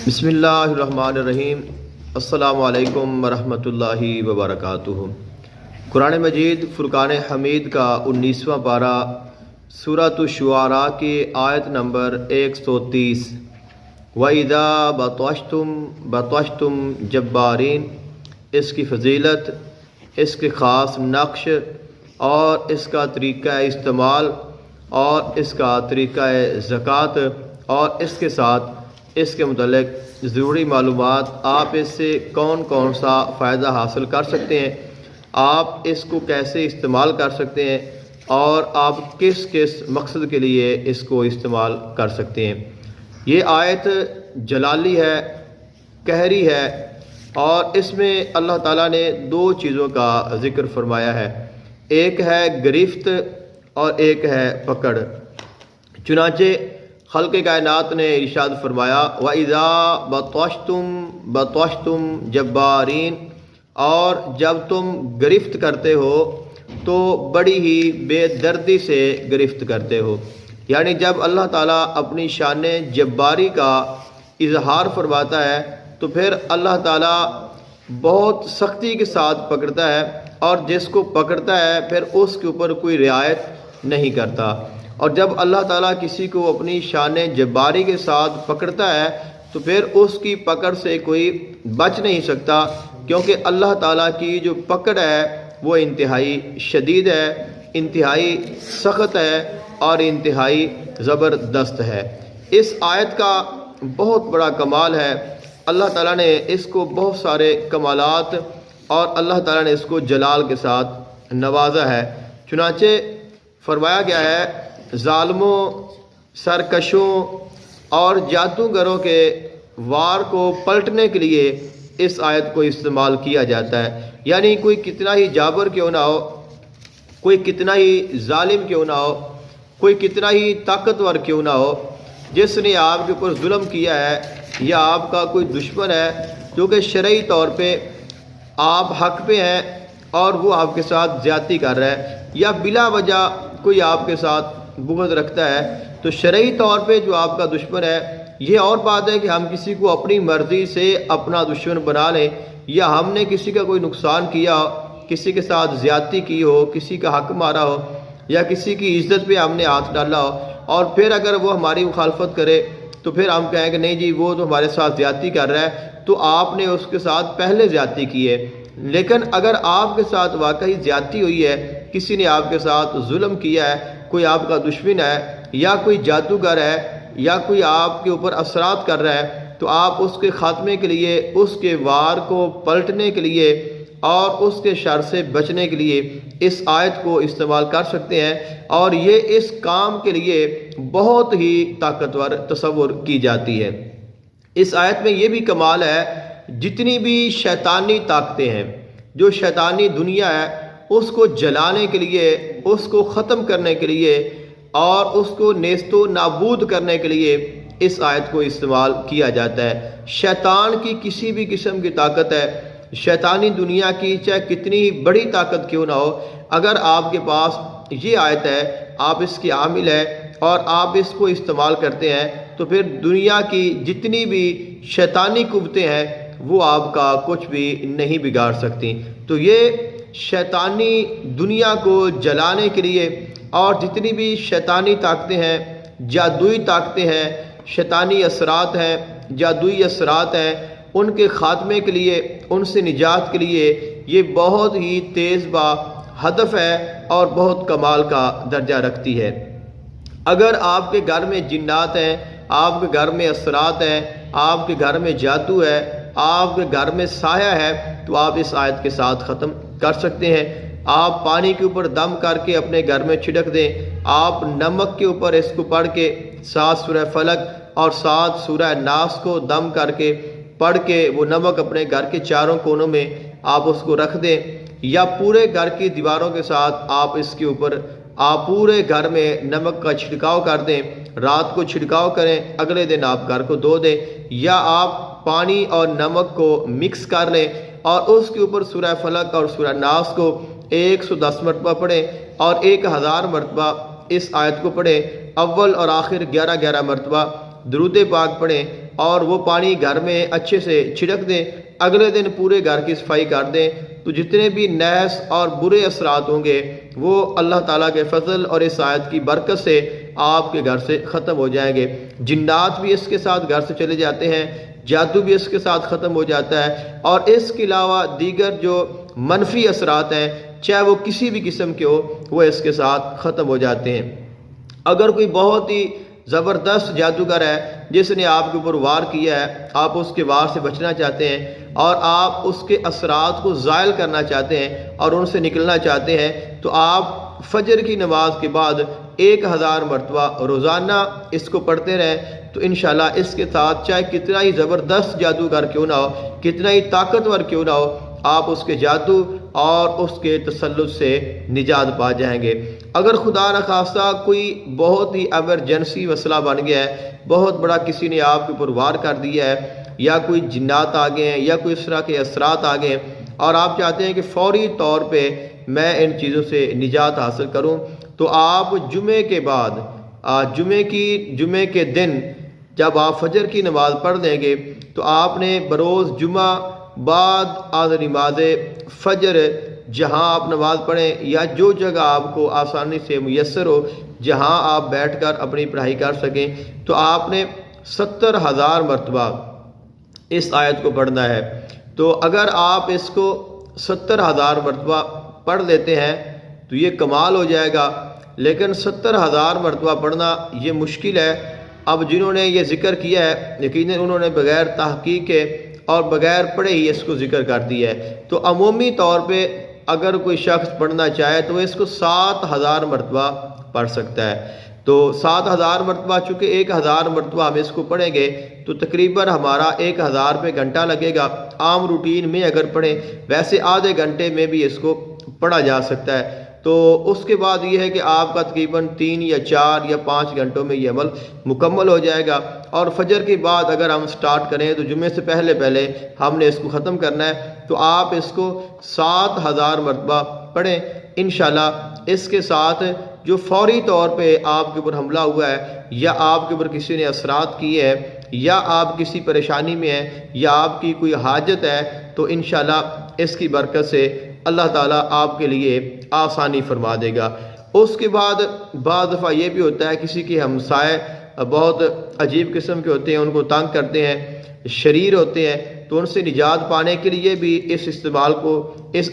بسم اللہ الرحمن الرحیم۔ السلام علیکم ورحمۃ اللہ وبرکاتہ۔ قرآن مجید فرقان حمید کا 19واں پارہ سورۃ الشعراء کی آیت نمبر 130۔ وَإِذَا بَطَشْتُمْ جَبَّارِينَ، اس کی فضیلت، اس کے خاص نقش اور اس کا طریقہ استعمال اور اس کا طریقہ زکوٰۃ اور اس کے ساتھ اس کے متعلق ضروری معلومات، آپ اس سے کون کون سا فائدہ حاصل کر سکتے ہیں، آپ اس کو کیسے استعمال کر سکتے ہیں اور آپ کس کس مقصد کے لیے اس کو استعمال کر سکتے ہیں۔ یہ آیت جلالی ہے، قہری ہے، اور اس میں اللہ تعالیٰ نے دو چیزوں کا ذکر فرمایا ہے، ایک ہے گرفت اور ایک ہے پکڑ۔ چنانچہ خلق کائنات نے ارشاد فرمایا وَإِذَا بَطَشْتُمْ جَبَّارِينَ، اور جب تم گرفت کرتے ہو تو بڑی ہی بے دردی سے گرفت کرتے ہو، یعنی جب اللہ تعالیٰ اپنی شان جباری کا اظہار فرماتا ہے تو پھر اللہ تعالیٰ بہت سختی کے ساتھ پکڑتا ہے، اور جس کو پکڑتا ہے پھر اس کے اوپر کوئی رعایت نہیں کرتا۔ اور جب اللہ تعالیٰ کسی کو اپنی شان جباری کے ساتھ پکڑتا ہے تو پھر اس کی پکڑ سے کوئی بچ نہیں سکتا، کیونکہ اللہ تعالیٰ کی جو پکڑ ہے وہ انتہائی شدید ہے، انتہائی سخت ہے اور انتہائی زبردست ہے۔ اس آیت کا بہت بڑا کمال ہے، اللہ تعالیٰ نے اس کو بہت سارے کمالات اور اللہ تعالیٰ نے اس کو جلال کے ساتھ نوازا ہے۔ چنانچہ فرمایا گیا ہے ظالموں، سرکشوں اور جادوگروں کے وار کو پلٹنے کے لیے اس آیت کو استعمال کیا جاتا ہے، یعنی کوئی کتنا ہی جابر کیوں نہ ہو، کوئی کتنا ہی ظالم کیوں نہ ہو، کوئی کتنا ہی طاقتور کیوں نہ ہو، جس نے آپ کے اوپر ظلم کیا ہے یا آپ کا کوئی دشمن ہے جو کہ شرعی طور پہ آپ حق پہ ہیں اور وہ آپ کے ساتھ زیادتی کر رہا ہے، یا بلا وجہ کوئی آپ کے ساتھ بغض رکھتا ہے، تو شرعی طور پہ جو آپ کا دشمن ہے، یہ اور بات ہے کہ ہم کسی کو اپنی مرضی سے اپنا دشمن بنا لیں، یا ہم نے کسی کا کوئی نقصان کیا ہو، کسی کے ساتھ زیادتی کی ہو، کسی کا حق مارا ہو، یا کسی کی عزت پہ ہم نے ہاتھ ڈالا ہو، اور پھر اگر وہ ہماری مخالفت کرے تو پھر ہم کہیں کہ نہیں جی وہ تو ہمارے ساتھ زیادتی کر رہا ہے، تو آپ نے اس کے ساتھ پہلے زیادتی کی ہے۔ لیکن اگر آپ کے ساتھ واقعی زیادتی ہوئی ہے، کسی نے آپ کے ساتھ ظلم کیا ہے، کوئی آپ کا دشمن ہے یا کوئی جادوگر ہے یا کوئی آپ کے اوپر اثرات کر رہا ہے، تو آپ اس کے خاتمے کے لیے، اس کے وار کو پلٹنے کے لیے اور اس کے شر سے بچنے کے لیے اس آیت کو استعمال کر سکتے ہیں، اور یہ اس کام کے لیے بہت ہی طاقتور تصور کی جاتی ہے۔ اس آیت میں یہ بھی کمال ہے، جتنی بھی شیطانی طاقتیں ہیں، جو شیطانی دنیا ہے، اس کو جلانے کے لیے، اس کو ختم کرنے کے لیے اور اس کو نیست و نابود کرنے کے لیے اس آیت کو استعمال کیا جاتا ہے۔ شیطان کی کسی بھی قسم کی طاقت ہے، شیطانی دنیا کی چاہے کتنی ہی بڑی طاقت کیوں نہ ہو، اگر آپ کے پاس یہ آیت ہے، آپ اس کی عامل ہے اور آپ اس کو استعمال کرتے ہیں، تو پھر دنیا کی جتنی بھی شیطانی قوتیں ہیں وہ آپ کا کچھ بھی نہیں بگاڑ سکتی۔ تو یہ شیطانی دنیا کو جلانے کے لیے، اور جتنی بھی شیطانی طاقتیں ہیں، جادوئی طاقتیں ہیں، شیطانی اثرات ہیں، جادوئی اثرات ہیں، ان کے خاتمے کے لیے، ان سے نجات کے لیے یہ بہت ہی تیز با ہدف ہے اور بہت کمال کا درجہ رکھتی ہے۔ اگر آپ کے گھر میں جنات ہیں، آپ کے گھر میں اثرات ہیں، آپ کے گھر میں جادو ہے، آپ کے گھر میں سایہ ہے، تو آپ اس آیت کے ساتھ ختم کر سکتے ہیں۔ آپ پانی کے اوپر دم کر کے اپنے گھر میں چھڑک دیں، آپ نمک کے اوپر اس کو پڑھ کے 7 سورہ فلق اور 7 سورہ ناس کو دم کر کے پڑھ کے وہ نمک اپنے گھر کے چاروں کونوں میں آپ اس کو رکھ دیں، یا پورے گھر کی دیواروں کے ساتھ آپ اس کے اوپر آپ پورے گھر میں نمک کا چھڑکاؤ کر دیں، رات کو چھڑکاؤ کریں، اگلے دن آپ گھر کو دھو دیں، یا آپ پانی اور نمک کو مکس کر لیں اور اس کے اوپر سورہ فلق اور سورہ ناس کو 110 مرتبہ پڑھیں اور 1000 مرتبہ اس آیت کو پڑھیں، اول اور آخر 11 مرتبہ درود پاک پڑھیں، اور وہ پانی گھر میں اچھے سے چھڑک دیں، اگلے دن پورے گھر کی صفائی کر دیں، تو جتنے بھی نحس اور برے اثرات ہوں گے وہ اللہ تعالیٰ کے فضل اور اس آیت کی برکت سے آپ کے گھر سے ختم ہو جائیں گے۔ جنات بھی اس کے ساتھ گھر سے چلے جاتے ہیں، جادو بھی اس کے ساتھ ختم ہو جاتا ہے، اور اس کے علاوہ دیگر جو منفی اثرات ہیں چاہے وہ کسی بھی قسم کے ہو وہ اس کے ساتھ ختم ہو جاتے ہیں۔ اگر کوئی بہت ہی زبردست جادوگر ہے جس نے آپ کے اوپر وار کیا ہے، آپ اس کے وار سے بچنا چاہتے ہیں اور آپ اس کے اثرات کو زائل کرنا چاہتے ہیں اور ان سے نکلنا چاہتے ہیں، تو آپ فجر کی نماز کے بعد 1000 مرتبہ روزانہ اس کو پڑھتے رہیں، تو انشاءاللہ اس کے ساتھ چاہے کتنا ہی زبردست جادوگر کیوں نہ ہو، کتنا ہی طاقتور کیوں نہ ہو، آپ اس کے جادو اور اس کے تسلط سے نجات پا جائیں گے۔ اگر خدا نخواستہ کوئی بہت ہی ایمرجنسی مسئلہ بن گیا ہے، بہت بڑا کسی نے آپ کے اوپر وار کر دیا ہے، یا کوئی جنات آ گئے ہیں یا کوئی اس طرح کے اثرات آ گئے ہیں، اور آپ چاہتے ہیں کہ فوری طور پہ میں ان چیزوں سے نجات حاصل کروں، تو آپ جمعے کے بعد جمعے کے دن جب آپ فجر کی نماز پڑھ دیں گے تو آپ نے بروز جمعہ بعد آز نماز فجر جہاں آپ نماز پڑھیں یا جو جگہ آپ کو آسانی سے میسر ہو، جہاں آپ بیٹھ کر اپنی پڑھائی کر سکیں، تو آپ نے 70,000 مرتبہ اس آیت کو پڑھنا ہے۔ تو اگر آپ اس کو 70,000 مرتبہ پڑھ لیتے ہیں تو یہ کمال ہو جائے گا، لیکن 70,000 مرتبہ پڑھنا یہ مشکل ہے۔ اب جنہوں نے یہ ذکر کیا ہے یقیناً انہوں نے بغیر تحقیق کے اور بغیر پڑھے ہی اس کو ذکر کر دیا ہے۔ تو عمومی طور پہ اگر کوئی شخص پڑھنا چاہے تو اس کو 7,000 مرتبہ پڑھ سکتا ہے۔ تو 7,000 مرتبہ، چونکہ 1,000 مرتبہ ہم اس کو پڑھیں گے تو تقریباً ہمارا 1,000 پہ گھنٹہ لگے گا۔ عام روٹین میں اگر پڑھیں، ویسے آدھے گھنٹے میں بھی اس کو پڑھا جا سکتا ہے۔ تو اس کے بعد یہ ہے کہ آپ کا تقریباً 3 یا 4 یا 5 گھنٹوں میں یہ عمل مکمل ہو جائے گا، اور فجر کے بعد اگر ہم سٹارٹ کریں تو جمعے سے پہلے ہم نے اس کو ختم کرنا ہے، تو آپ اس کو 7,000 مرتبہ پڑھیں انشاءاللہ۔ اس کے ساتھ جو فوری طور پہ آپ کے اوپر حملہ ہوا ہے، یا آپ کے اوپر کسی نے اثرات کیے ہیں، یا آپ کسی پریشانی میں ہیں، یا آپ کی کوئی حاجت ہے، تو انشاءاللہ اس کی برکت سے اللہ تعالیٰ آپ کے لیے آسانی فرما دے گا۔ اس کے بعد بعض دفعہ یہ بھی ہوتا ہے کسی کے ہمسائے بہت عجیب قسم کے ہوتے ہیں، ان کو تنگ کرتے ہیں، شریر ہوتے ہیں، تو ان سے نجات پانے کے لیے بھی اس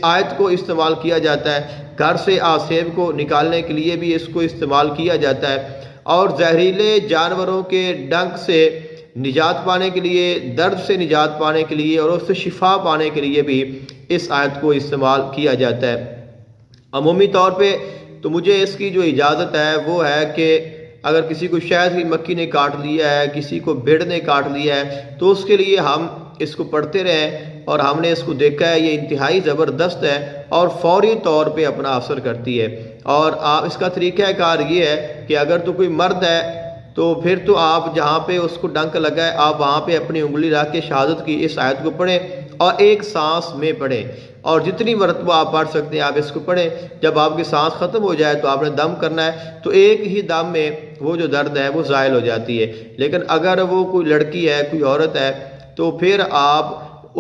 آیت کو استعمال کیا جاتا ہے۔ گھر سے آسیب کو نکالنے کے لیے بھی اس کو استعمال کیا جاتا ہے، اور زہریلے جانوروں کے ڈنک سے نجات پانے کے لیے، درد سے نجات پانے کے لیے اور اس سے شفا پانے کے لیے بھی اس آیت کو استعمال کیا جاتا ہے۔ عمومی طور پہ تو مجھے اس کی جو اجازت ہے وہ ہے کہ اگر کسی کو شہد کی مکھی نے کاٹ لیا ہے، کسی کو بھیڑ نے کاٹ لیا ہے، تو اس کے لیے ہم اس کو پڑھتے رہیں، اور ہم نے اس کو دیکھا ہے یہ انتہائی زبردست ہے اور فوری طور پہ اپنا اثر کرتی ہے۔ اور اس کا طریقہ کار یہ ہے کہ اگر تو کوئی مرد ہے تو پھر تو آپ جہاں پہ اس کو ڈنک لگا ہے آپ وہاں پہ اپنی انگلی رکھ کے شہادت کی اس آیت کو پڑھیں، اور ایک سانس میں پڑھیں، اور جتنی مرتبہ آپ پڑھ سکتے ہیں آپ اس کو پڑھیں۔ جب آپ کی سانس ختم ہو جائے تو آپ نے دم کرنا ہے، تو ایک ہی دم میں وہ جو درد ہے وہ زائل ہو جاتی ہے۔ لیکن اگر وہ کوئی لڑکی ہے، کوئی عورت ہے، تو پھر آپ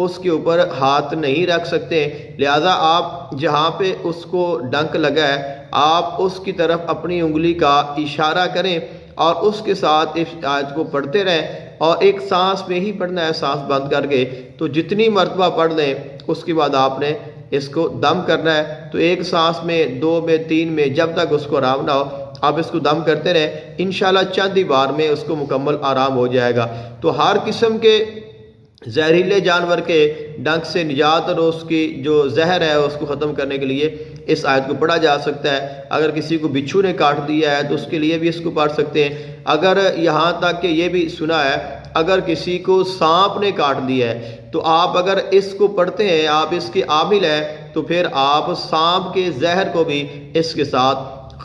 اس کے اوپر ہاتھ نہیں رکھ سکتے، لہذا آپ جہاں پہ اس کو ڈنک لگا ہے آپ اس کی طرف اپنی انگلی کا اشارہ کریں اور اس کے ساتھ اس آیت کو پڑھتے رہیں، اور ایک سانس میں ہی پڑھنا ہے، سانس بند کر کے۔ تو جتنی مرتبہ پڑھ لیں اس کے بعد آپ نے اس کو دم کرنا ہے، تو ایک سانس میں، 2 میں، 3 میں، جب تک اس کو آرام نہ ہو آپ اس کو دم کرتے رہیں، انشاءاللہ چند ہی بار میں اس کو مکمل آرام ہو جائے گا۔ تو ہر قسم کے زہریلے جانور کے ڈنک سے نجات اور اس کی جو زہر ہے اس کو ختم کرنے کے لیے اس آیت کو پڑھا جا سکتا ہے۔ اگر کسی کو بچھو نے کاٹ دیا ہے تو اس کے لیے بھی اس کو پڑھ سکتے ہیں۔ اگر یہاں تک کہ یہ بھی سنا ہے اگر کسی کو سانپ نے کاٹ دیا ہے تو آپ اگر اس کو پڑھتے ہیں، آپ اس کے عامل ہیں، تو پھر آپ سانپ کے زہر کو بھی اس کے ساتھ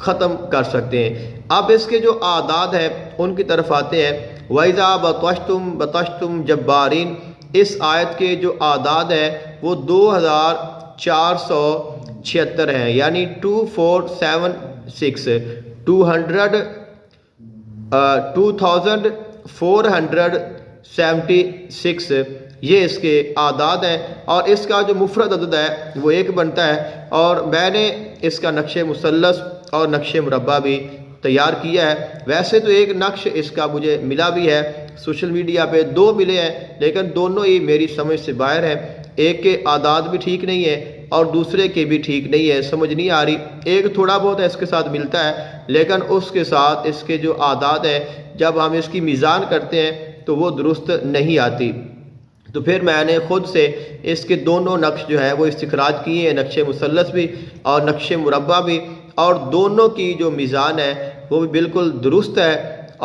ختم کر سکتے ہیں۔ اب اس کے جو اعداد ہیں ان کی طرف آتے ہیں۔ وَإِذَا بَطَشْتُمْ بَطَشْتُمْ جَبَّارِينَ، اس آیت کے جو اعداد ہیں وہ 2476 ہیں، یعنی 2476 2476 76 یہ اس کے اعداد ہیں، اور اس کا جو مفرد عدد ہے وہ 1 بنتا ہے۔ اور میں نے اس کا نقش مثلث اور نقش مربع بھی تیار کیا ہے۔ ویسے تو ایک نقش اس کا مجھے ملا بھی ہے، سوشل میڈیا پہ 2 ملے ہیں، لیکن دونوں ہی میری سمجھ سے باہر ہیں۔ ایک کے اعداد بھی ٹھیک نہیں ہے اور دوسرے کے بھی ٹھیک نہیں ہے، سمجھ نہیں آ رہی۔ ایک تھوڑا بہت اس کے ساتھ ملتا ہے، لیکن اس کے ساتھ اس کے جو اعداد ہیں جب ہم اس کی میزان کرتے ہیں تو وہ درست نہیں آتی۔ تو پھر میں نے خود سے اس کے دونوں نقش جو ہے وہ استخراج کیے ہیں، نقش مثلث بھی اور نقش مربع بھی، اور دونوں کی جو میزان ہے وہ بھی بالکل درست ہے،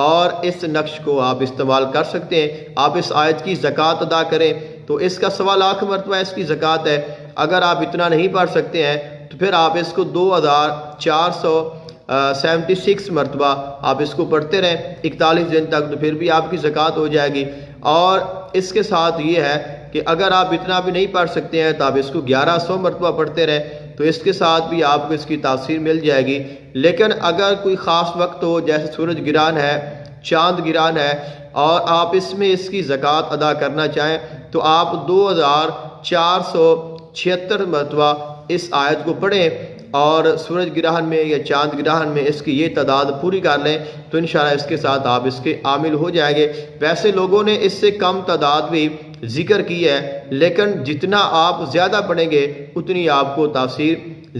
اور اس نقش کو آپ استعمال کر سکتے ہیں۔ آپ اس آیت کی زکوٰۃ ادا کریں تو اس کا 1.25 لاکھ مرتبہ اس کی زکوٰۃ ہے۔ اگر آپ اتنا نہیں پڑھ سکتے ہیں تو پھر آپ اس کو 2476 مرتبہ آپ اس کو پڑھتے رہیں 41 دن تک، تو پھر بھی آپ کی زکوٰۃ ہو جائے گی۔ اور اس کے ساتھ یہ ہے کہ اگر آپ اتنا بھی نہیں پڑھ سکتے ہیں تو آپ اس کو 1100 مرتبہ پڑھتے رہیں، تو اس کے ساتھ بھی آپ کو اس کی تاثیر مل جائے گی۔ لیکن اگر کوئی خاص وقت ہو، جیسے سورج گرہن ہے، چاند گرہن ہے، اور آپ اس میں اس کی زکوٰۃ ادا کرنا چاہیں تو آپ 2476 مرتبہ اس آیت کو پڑھیں، اور سورج گرہن میں یا چاند گرہن میں اس کی یہ تعداد پوری کر لیں تو انشاءاللہ اس کے ساتھ آپ اس کے عامل ہو جائیں گے۔ ویسے لوگوں نے اس سے کم تعداد بھی ذکر کی ہے، لیکن جتنا آپ زیادہ پڑھیں گے اتنی آپ کو تاثیر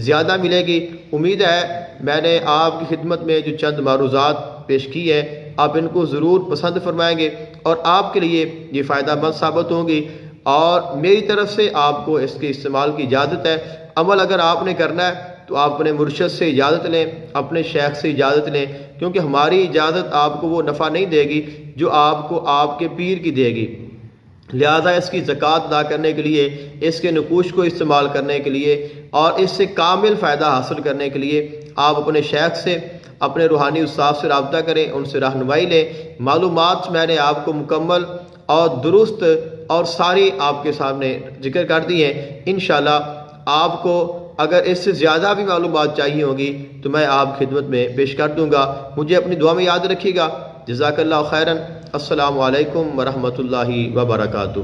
زیادہ ملے گی۔ امید ہے میں نے آپ کی خدمت میں جو چند معروضات پیش کی ہے آپ ان کو ضرور پسند فرمائیں گے، اور آپ کے لیے یہ فائدہ مند ثابت ہوں گی، اور میری طرف سے آپ کو اس کے استعمال کی اجازت ہے۔ عمل اگر آپ نے کرنا ہے تو آپ اپنے مرشد سے اجازت لیں، اپنے شیخ سے اجازت لیں، کیونکہ ہماری اجازت آپ کو وہ نفع نہیں دے گی جو آپ کو آپ کے پیر کی دے گی۔ لہذا اس کی زکوٰۃ ادا کرنے کے لیے، اس کے نقوش کو استعمال کرنے کے لیے اور اس سے کامل فائدہ حاصل کرنے کے لیے آپ اپنے شیخ سے، اپنے روحانی استاد سے رابطہ کریں، ان سے رہنمائی لیں۔ معلومات میں نے آپ کو مکمل اور درست اور ساری آپ کے سامنے ذکر کر دی ہیں۔ انشاءاللہ آپ کو اگر اس سے زیادہ بھی معلومات چاہیے ہوں گی تو میں آپ کی خدمت میں پیش کر دوں گا۔ مجھے اپنی دعا میں یاد رکھیے گا۔ جزاک اللہ خیراً۔ السلام علیکم ورحمۃ اللہ وبرکاتہ۔